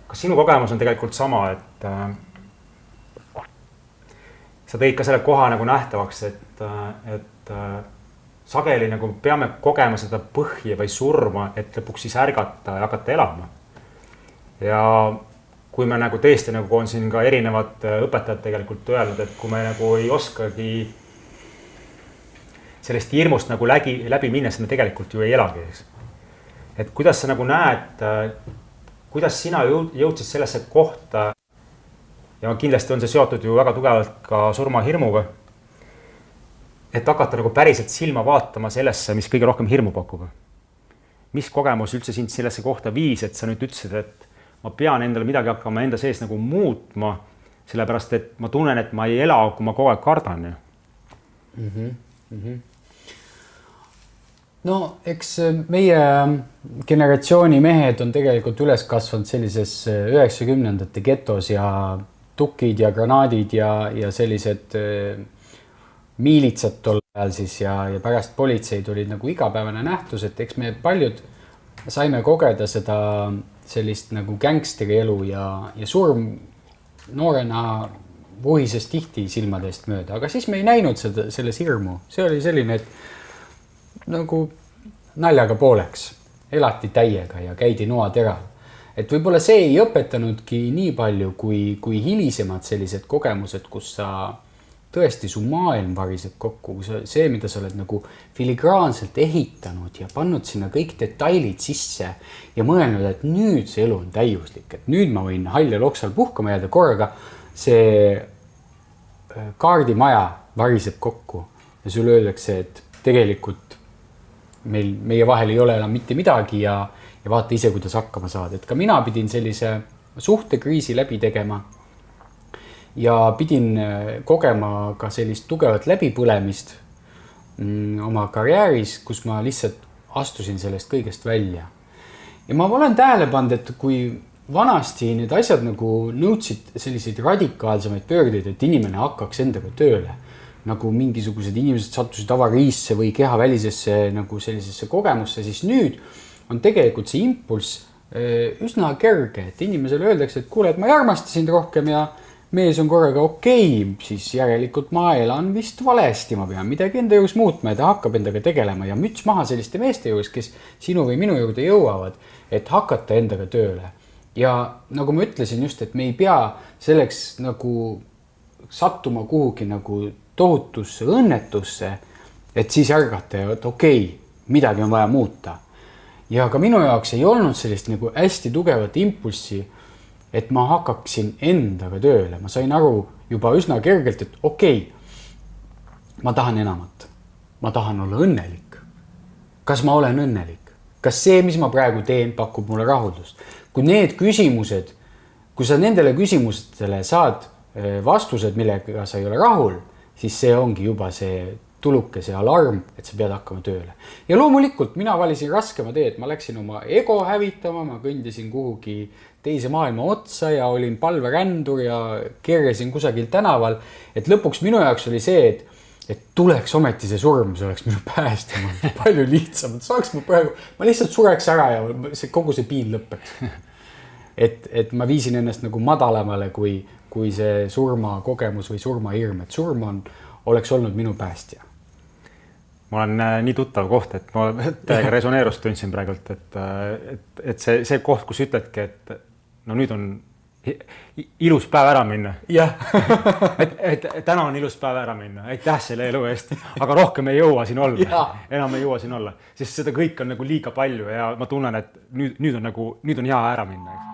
kas sinu kogemus on tegelikult sama, et sa tõid ka selle koha nagu nähtavaks, et sageli nagu peame kogema seda põhja või surma, et lõpuks siis ärgata ja hakata elama. Ja kui me nagu tõesti, nagu on siin ka erinevad õpetajad tegelikult öelnud, et kui me nagu ei oskagi sellest hirmust nagu läbi minna, siis me tegelikult ju ei elagi. Et kuidas sa nagu näed, kuidas sina jõudsid sellesse kohta ja kindlasti on see seotud ju väga tugevalt ka surmahirmuga, et hakata nagu päriselt silma vaatama sellesse, mis kõige rohkem hirmu pakub. Mis kogemus üldse sind sellesse kohta viis, et sa nüüd ütlesid, et ma pean endale midagi hakkama enda sees nagu muutma, sellepärast et ma tunnen, et ma ei ela, kui ma kogu aeg kardan. No eks meie generatsiooni mehed on tegelikult üles kasvanud sellises 90-ndate getos ja tukid ja granaadid ja sellised miilitsad tol ajal siis ja pärast politseid olid nagu igapäevane nähtus, et eks me paljud saime kogeda seda sellist nagu gängsteri elu ja surm noorena vuhises tihti silmadest mööda, aga siis me ei näinud selles hirmu. See oli selline, et nagu naljaga pooleks, elati täiega ja käidi noateral. Et võib-olla see ei õpetanudki nii palju kui hilisemad sellised kogemused, kus sa tõesti su maailm variseb kokku, see, mida sa oled nagu filigraanselt ehitanud ja pannud sinna kõik detailid sisse ja mõelnud, et nüüd see elu on täiuslik, et nüüd ma võin hall ja loksal puhkama jääda korraga, see kaardimaja variseb kokku ja sulle öeldakse, et tegelikult meie vahel ei ole enam mitte midagi ja vaata ise, kuidas hakkama saad. Et ka mina pidin sellise suhtekriisi läbi tegema ja pidin kogema ka sellist tugevat läbipõlemist oma karjääris, kus ma lihtsalt astusin sellest kõigest välja. Ja ma olen tähele pannud, et kui vanasti need asjad nagu nõudsid selliseid radikaalsemaid pöördeid, et inimene hakkaks endaga tööle, nagu mingisugused inimesed sattusid avariisse või kehavälisesse nagu sellisesse kogemusse, siis nüüd on tegelikult see impulss üsna kerge, et inimesele öeldakse, et kuule, et ma ei armasta sind rohkem ja mees on korraga okei, siis järelikult ma elan vist valesti, ma pean midagi enda juures muutma ja ta hakkab endaga tegelema ja müts maha selliste meeste juures, kes sinu või minu juurde jõuavad, et hakata endaga tööle. Ja nagu ma ütlesin just, et me ei pea selleks nagu sattuma kuhugi nagu tohutusse õnnetusse, et siis ärgata ja et okei, midagi on vaja muuta. Ja ka minu jaoks ei olnud sellist nagu hästi tugevat impulssi, et ma hakkaksin endaga tööle. Ma sain aru juba üsna kergelt, et okei, ma tahan enamat. Ma tahan olla õnnelik. Kas ma olen õnnelik? Kas see, mis ma praegu teen, pakub mulle rahuldust? Kui need küsimused, kui sa nendele küsimustele saad vastused, millega sa ei ole rahul, siis see ongi juba see tuluke, see alarm, et sa pead hakkama tööle. Ja loomulikult mina valisin raskema tee, et ma läksin oma ego hävitama, ma kõndisin kuhugi teise maailma otsa ja olin palverändur ja keerasin kusagil tänaval. Et lõpuks minu jaoks oli see, et tuleks ometi see surm, see oleks minu päästma palju lihtsam. Saaks ma lihtsalt sureks ära ja kogu see piin lõpeks. Et ma viisin ennast nagu madalamale kui see surma kogemus või surmahirm, et surm oleks olnud minu päästja. Ma olen nii tuttav koht, et ma täiega resoneerust tundsin praegult, et see koht, kus ütledki, et no nüüd on ilus päev ära minna. Jah. et täna on ilus päev ära minna. Aitäh selle elu eest, aga rohkem ei jõua siin olla. Enam ei jõua siin olla, sest seda kõik on nagu liiga palju ja ma tunnen, et nüüd on hea ära minna.